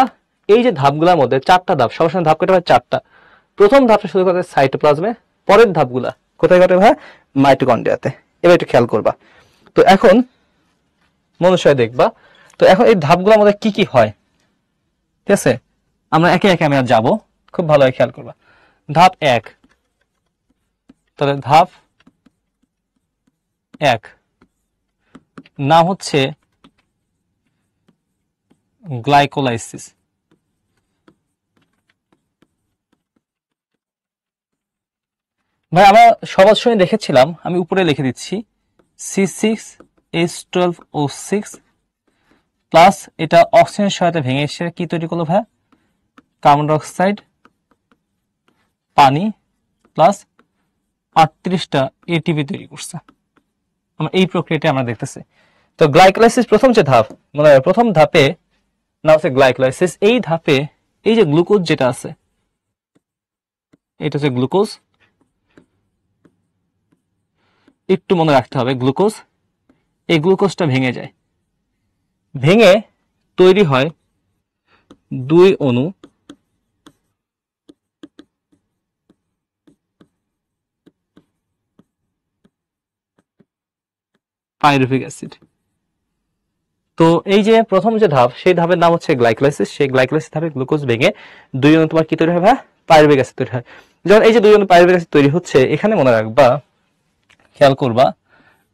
এই যে ধাপগুলোর মধ্যে 4টা ধাপ, সবার সঙ্গে ধাপ কয়টা ভাই? 4টা। প্রথম ধাপটা শুরু করে সাইটোপ্লাজমে, পরের ধাপগুলা কোথায় ঘটে ভাই? মাইটোকন্ড্রিয়াতে। এবার একটু খেয়াল করবা। তো এখন মনুষ্যয় দেখবা, তো এখন এই ধাপগুলোর মধ্যে কি কি হয়, ঠিক আছে? আমরা একে একে আমি আর যাবো, খুব ভালোভাবে খেয়াল করবা। ধাপ 1, তাহলে ধাপ 1 নাম হচ্ছে গ্লাইকোলাইসিস। ভাই আমরা সবার সময় দেখেছিলাম, আমি উপরে লিখে দিচ্ছি C6H12O6 প্লাস এটা অক্সিজেনের সহায়তা ভেঙে এসে কি তৈরি করলো ভাই? কার্বন ডাইঅক্সাইড, পানি প্লাস 38টা এটিপি তৈরি করছে। আমরা এই প্রক্রিয়াটা আমরা দেখতেছি। তো গ্লাইকোলাইসিস প্রথম যে ধাপ, মানে প্রথম ধাপে নাম হচ্ছে গ্লাইকোলাইসিস। এই ধাপে এই যে গ্লুকোজ যেটা আছে, এটা হচ্ছে গ্লুকোজ, একটু মনে রাখতে হবে গ্লুকোজ। এই গ্লুকোজটা ভেঙে যায়, ভেঙে তৈরি হয় 2 অণু পাইরুভিক অ্যাসিড। তো এই যে প্রথম যে ধাপ, সেই ধাপের নাম হচ্ছে গ্লাইকোলাইসিস। সেই গ্লাইকোলাইসিস ধাপে গ্লুকোজ ভেঙে 2 অণু তোমার কি তৈরি হয় ভাই? পাইরুভিক অ্যাসিড তৈরি হয়। যখন এই যে 2 অণু পাইরুভিক অ্যাসিড তৈরি হচ্ছে, এখানে মনে রাখবা, খেয়াল করবা,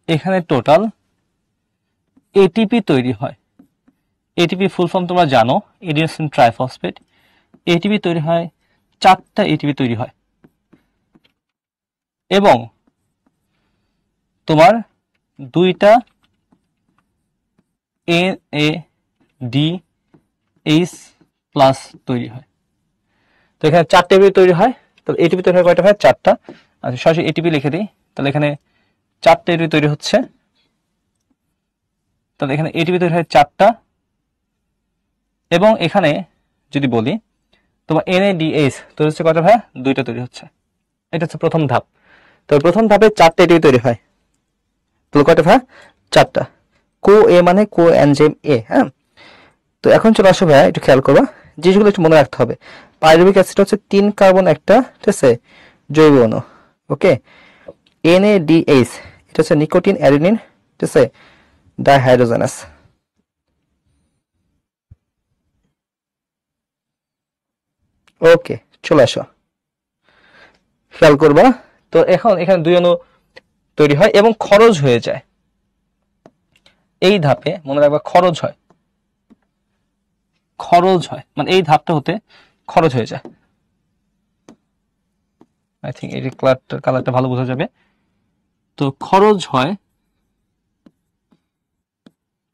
এখানে টোটাল এটিপি তৈরি হয়। এটিপি ফুল ফর্ম তোমরা জানো, এডিনোসিন ট্রাইফসফেট। এটিপি তৈরি হয়, 4টা এটিপি তৈরি হয় এবং তোমার 2টা NADH প্লাস তৈরি হয়। তো এখানে 4টা এটিপি তৈরি হয়। তাহলে এটিপি তৈরি হয় কয়টা হয়? 4টা। আচ্ছা সরাসরি এটিপি লিখে দিই। তাহলে এখানে 4টা এটিপি তৈরি হচ্ছে। তাহলে এখানে এটিপি তৈরি হয় 4টা এবং এখানে যদি বলি তোমার NADH তৈরি হচ্ছে কয়টা ভাই? 2টা তৈরি হচ্ছে। এটা হচ্ছে প্রথম ধাপ। তো প্রথম ধাপে 4টা এটিপি তৈরি হয়। তাহলে কয়টা ভাই? 4টা। CoA মানে কোএনজাইম A। হ্যাঁ, তো এখন চলে আসো ভাইয়া, একটু খেয়াল করবা, জিনিসগুলো একটু মনে রাখতে হবে। পাইরুভিক অ্যাসিড হচ্ছে 3 কার্বন একটা, ঠিক আছে, জৈব অণু। ওকে, NADH এটা হচ্ছে নিকোটিন অ্যাডেনিন, ঠিক আছে, ডাইহাইড্রোজেনাস। ওকে, চলে আসো, খেয়াল করবা। তো এখন এখানে 2 অণু তৈরি হয় এবং খরচ হয়ে যায়। এই ধাপে মনে রাখবা খরচ হয়, মানে এই ধাপটা হতে খরচ হয়ে যায়। আই থিঙ্ক এই কালারটা ভালো বোঝা যাবে। তো খরচ হয়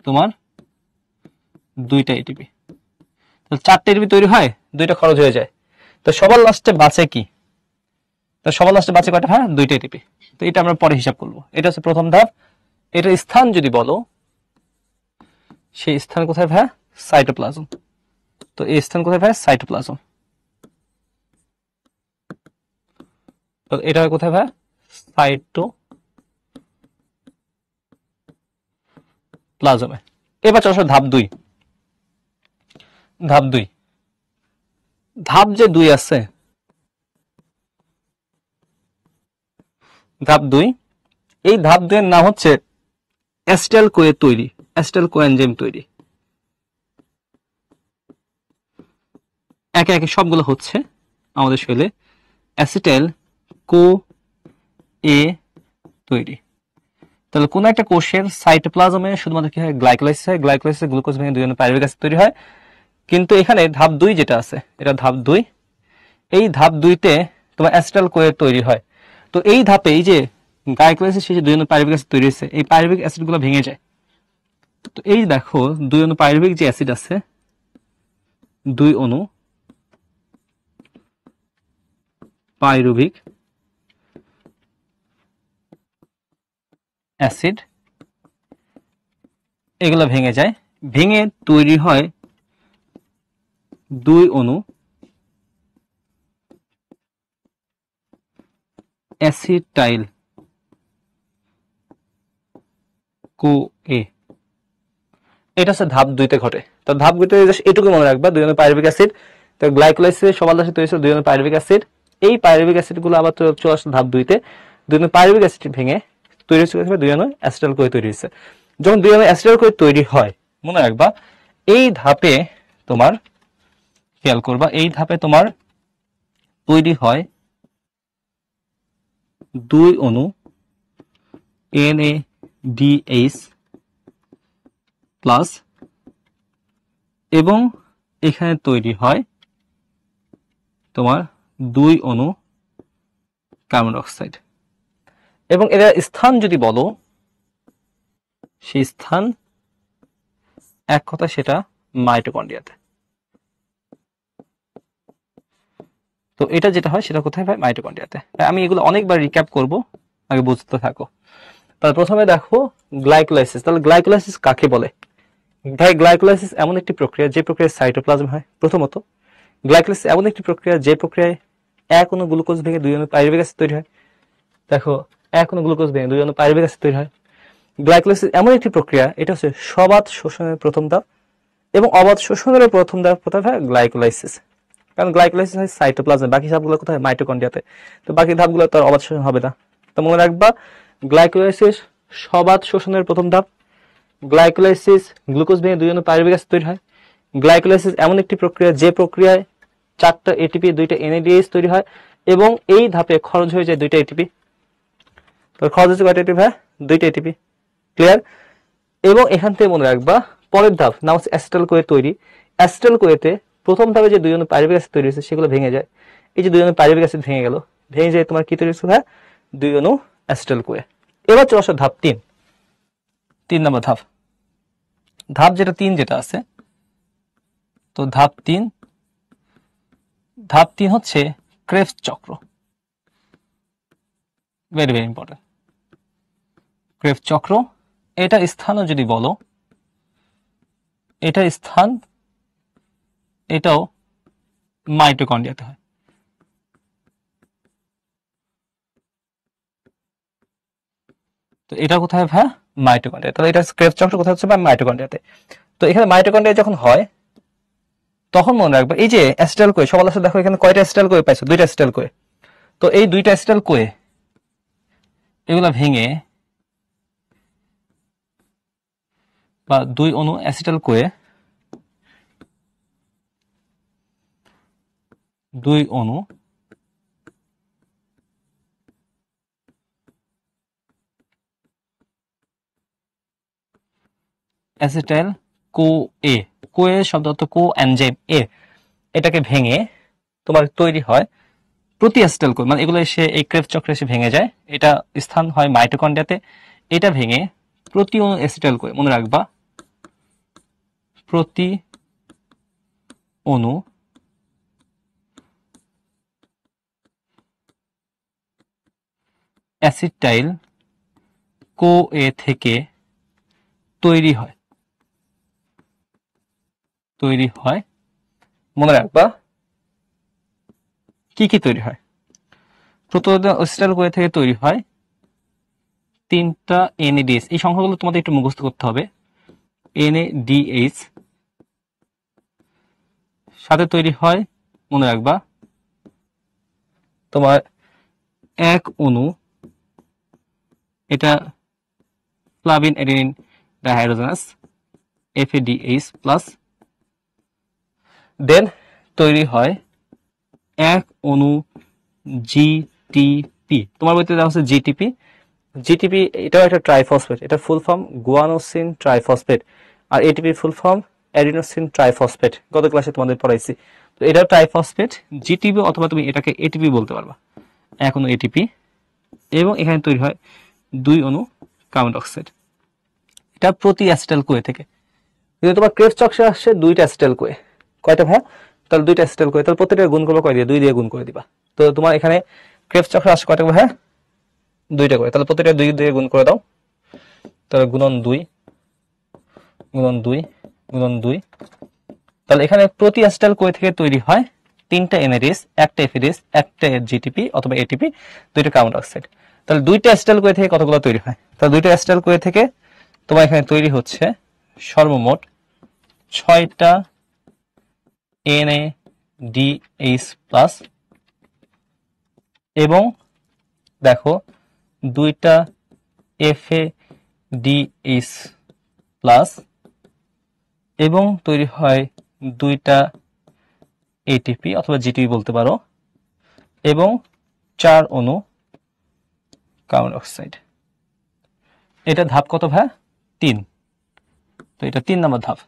তোমার 2টা এটিপি। তো 4টে এটিপি তৈরি হয়, 2টা খরচ হয়ে যায়। তো সবার লাস্টে বাঁচে কি? তো সবার লাস্টে বাঁচে কয়টা? হ্যাঁ, 2টা এটিপি। তো এটা আমরা পরে হিসাব করব। এটা হচ্ছে প্রথম ধাপ। এটার স্থান যদি বলো, সেই স্থান কোথায় ভাই? সাইটোপ্লাজম। তো এই স্থান কোথায় ভাই? সাইটোপ্লাজম। তো এটা কোথায় ভাই? সাইটোপ্লাজমে। এবার চলো ধাপ 2। ধাপ 2, ধাপ যে 2 আছে, ধাপ 2, এই ধাপ 2 এর নাম হচ্ছে অ্যাসিটাইল কোয়ে তৈরি, অ্যাসিটাইল কোএনজাইম তৈরি। একে একে সবগুলো হচ্ছে আমাদের শরীরে অ্যাসিটাইল কো এ তৈরি। তাহলে কোন একটা কোষের সাইটোপ্লাজমে শুধুমাত্র কি হয়? গ্লাইকোলাইসিস হয়। গ্লাইকোলাইসিসে গ্লুকোজ ভেঙে 2 জনের পাইরুভিক অ্যাসিড তৈরি হয়। কিন্তু এখানে ধাপ 2 যেটা আছে, এটা ধাপ 2। এই ধাপ 2তে তোমার অ্যাসিটাইল কোয়ে তৈরি হয়। তো এই ধাপে এই যে গ্লাইকোলাইসিস শেষে 2 জনের পাইরুভিক অ্যাসিড তৈরি হয়েছে, এই পাইরুভিক অ্যাসিডগুলো ভেঙে যায়। তো এই দেখো 2 অণু পাইরুভিক যে অ্যাসিড আছে, 2 অণু পাইরুভিক অ্যাসিড, এগুলো ভেঙে যায়। ভেঙে তৈরি হয় 2 অণু অ্যাসিটাইল কো এ। এটা হচ্ছে ধাপ 2তে ঘটে। তো ধাপ 2তে এটুকু মনে রাখবা, 2 অণু পাইরুভিক অ্যাসিড। তো গ্লাইকোলাইসিসে সবার লাস্টে তৈরি হয়েছে 2 অণু পাইরুভিক অ্যাসিড। এই পাইরুভিক অ্যাসিড গুলো আবার চলে আসছে ধাপ 2তে। 2 অণু পাইরুভিক অ্যাসিড ভেঙে তৈরি হচ্ছে 2 অণু অ্যাসিটাইল কোয়ে তৈরি হয়েছে। যখন 2 অণু অ্যাসিটাইল কোয়ে তৈরি হয়, মনে রাখবা এই ধাপে তোমার, খেয়াল করবা, এই ধাপে তোমার তৈরি হয় 2 অণু NADH প্লাস এবং এখানে তৈরি হয় তোমার 2 অণু কার্বন ডাই অক্সাইড। এবং এর স্থান যদি বলো, সেই স্থান এক কথা সেটা মাইটোকন্ড্রিয়াতে। তো এটা যেটা হয় সেটা কোথায় ভাই? মাইটোকন্ড্রিয়াতে। আমি এগুলো অনেকবার রিক্যাপ করব, আগে বুঝতে থাকো। তাহলে প্রথমে দেখো গ্লাইকোলাইসিস। তাহলে গ্লাইকোলাইসিস কাকে বলে ভাই? গ্লাইকোলাইসিস এমন একটি প্রক্রিয়া যে প্রক্রিয়ায় সাইটোপ্লাজম হয়। প্রথমত গ্লাইকোলাইসিস এমন একটি প্রক্রিয়া যে প্রক্রিয়ায় 1 অণু গ্লুকোজ ভেঙে 2 অণু পাইরুভিক অ্যাসিড তৈরি হয়। দেখো 1 অণু গ্লুকোজ ভেঙে 2 অণু পাইরুভিক অ্যাসিড তৈরি হয়। গ্লাইকোলাইসিস এমন একটি প্রক্রিয়া, এটা হচ্ছে সবাত শোষণের প্রথম ধাপ এবং অবাত শোষণের প্রথম ধাপ কোথায় হয়? গ্লাইকোলাইসিস। কারণ গ্লাইকোলাইসিস হয় সাইটোপ্লাজমে, বাকি সবগুলো কোথায়? মাইটোকন্ড্রিয়াতে। তো বাকি ধাপগুলো তো আর অবাত শোষণ হবে না। তো মনে রাখবা গ্লাইকোলাইসিস সবাত শোষণের প্রথম ধাপ। গ্লাইকোলাইসিস গ্লুকোজ ভেঙে 2 অণু পাইরুভিক অ্যাসিড তৈরি হয়। গ্লাইকোলাইসিস এমন একটি প্রক্রিয়া যে প্রক্রিয়ায় 4টা এটিপি 2টা NADH তৈরি হয় এবং এই ধাপে খরচ হয়ে যায় 2টা এটিপি। তো খরচ হচ্ছে কয়টা এটিপি? হ্যাঁ, 2টা এটিপি। ক্লিয়ার? এবং এখান থেকে মনে রাখবা পরের ধাপ নাম হচ্ছে অ্যাসিটাইল কোয়ে তৈরি। অ্যাসিটাইল কোয়েতে প্রথম ধাপে যে 2 অণু পাইরুভিক অ্যাসিড তৈরি হয়েছে সেগুলো ভেঙে যায়। এই যে 2 অণু পাইরুভিক অ্যাসিড ভেঙে গেল, ভেঙে যায় তোমার কি তৈরি হচ্ছে? হ্যাঁ, 2 অণু অ্যাসিটাইল কোয়ে। এবার চলে আসো ধাপ 3। 3 নম্বর ধাপ। ধাপ যেটা 3 যেটা আছে, তো ধাপ 3, ধাপ 3 হচ্ছে ক্রেবস চক্র। Very very important. ক্রেবস চক্র, এটা স্থানও যদি বলো, এটা স্থান, এটাও মাইটোকন্ড্রিয়াতে হয়। তো এটা কোথায় ভাই? মাইটোকন্ড্রিয়া। তাহলে এটা ক্রেবস চক্র কোথায় হচ্ছে? মাইটোকন্ড্রিয়াতে। তো এখানে মাইটোকন্ড্রিয়া যখন হয় তখন মনে রাখবে এই যে অ্যাসিটাইল কোয়ে, সবার লাস্টে দেখো এখানে কয়টা অ্যাসিটাইল কোয়ে পাইছো? 2টা অ্যাসিটাইল কোয়ে। তো এই 2টা অ্যাসিটাইল কোয়ে এগুলা ভেঙে বা 2 অণু অ্যাসিটাইল কোয়ে 2 অণু অ্যাসিটাইল কো এ, কো এ শব্দ অর্থ কো এনজাইম এ, এটাকে ভেঙে তোমার তৈরি হয় প্রতি অ্যাসিটাইল কো, মানে এগুলো এসে এই ক্রেবস চক্রে এসে ভেঙে যায়, এটা স্থান হয় মাইটোকন্ড্রিয়াতে, এটা ভেঙে প্রতি অণু অ্যাসিটাইল কো, মনে রাখবা প্রতি অণু অ্যাসিটাইল কো এ থেকে তৈরি হয়, মনে রাখবা কি কি তৈরি হয়। প্রথমত অ্যাসিটাইল কো এ থেকে তৈরি হয় 3টা NADH, এই সংখ্যাগুলো তোমাদের একটু মুখস্থ করতে হবে। NADH সাথে তৈরি হয়, মনে রাখবা তোমার এক অণু, এটা ফ্লাভিন অ্যাডেনিন ডাইহাইড্রোজেনাস FADH প্লাস, দেন তৈরি হয় এক অণু GTP, তোমার বইতে দেওয়া হচ্ছে জিটিপি, এটাও একটা ট্রাইফসফেট, এটা ফুল ফর্ম গুয়ানোসিন ট্রাইফসফেট, আর ATP full form adenosine triphosphate, গত ক্লাসে তোমাদের পড়াইছি। তো এটা ট্রাইফসফেট জিটিপি, অথবা তুমি এটাকে এটিপি বলতে পারবা, এক অণু এটিপি, এবং এখানে তৈরি হয় 2 অণু কার্বন ডাই অক্সাইড, এটা প্রতি অ্যাসিটাইল কোয়ে থেকে। কিন্তু তোমার ক্রেবস চক্রে আসছে 2টা অ্যাসিটাইল কোয়ে, কয়টা ভাই? তাহলে 2টা অ্যাসিটাইল কোয়ে, তাহলে প্রত্যেকটা গুণ করবো কয় দিয়ে? 2 দিয়ে গুণ করে দিবা। তো তোমার এখানে ক্রেবস চক্রে আসছে কয়টা ভাই? 2টা করে, তাহলে প্রত্যেকটা 2 দিয়ে গুণ করে দাও, তাহলে গুণন 2 গুণন 2 গুণন 2, তাহলে এখানে প্রতি অ্যাসিটাইল কোয়ে থেকে তৈরি হয় 3টা NADH, একটা FADH, একটা GTP অথবা ATP, 2টা কার্বন ডাই অক্সাইড। তাহলে 2টা অ্যাসিটাইল কোয়ে থেকে কতগুলো তৈরি হয়? তাহলে 2টা অ্যাসিটাইল কোয়ে থেকে তোমার এখানে তৈরি হচ্ছে সর্বমোট 6টা NADH প্লাস, এবং দেখো 2টা FADH প্লাস, এবং তৈরি হয় 2টা ATP অথবা GTP বলতে পারো, এবং 4 অণু কার্বন ডাই অক্সাইড। এটা ধাপ কত ভাই? 3। তো এটা 3 নম্বর ধাপ।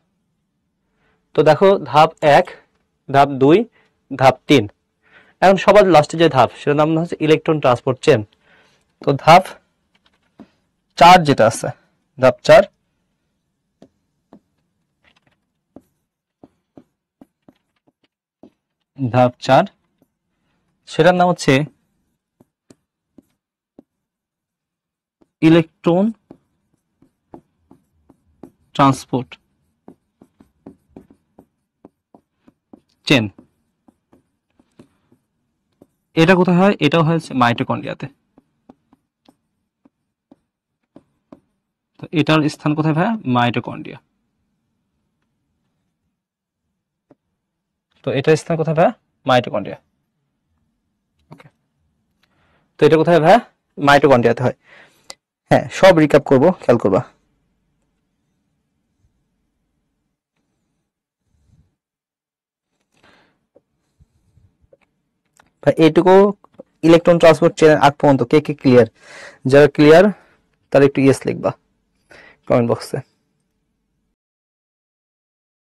তো দেখো ধাপ 1, ধাপ 2, ধাপ 3। এখন সবার লাস্টে যে ধাপ, সেটার নাম হচ্ছে ইলেকট্রন ট্রান্সপোর্ট চেন। তো ধাপ 4 যেটা আছে, ধাপ 4, সেটার নাম হচ্ছে ইলেকট্রন ট্রান্সপোর্ট চেন। এটা কোথায় হয়? এটাও হচ্ছে মাইটোকন্ড্রিয়াতে। তো এটার স্থান কোথায় ভাই? মাইটোকন্ড্রিয়া। তো এটার স্থান কোথায় ভাই? মাইটোকন্ড্রিয়া। ওকে, তো এটা কোথায় ভাই? মাইটোকন্ড্রিয়াতে হয়। হ্যাঁ, সব রিক্যাপ করব, খেয়াল করবা। ভাই এইটুকু ইলেকট্রন ট্রান্সপোর্ট চেনের আগ পর্যন্ত কে কে ক্লিয়ার? যারা ক্লিয়ার তারা একটু ইয়েস লিখবা কমেন্ট বক্সে।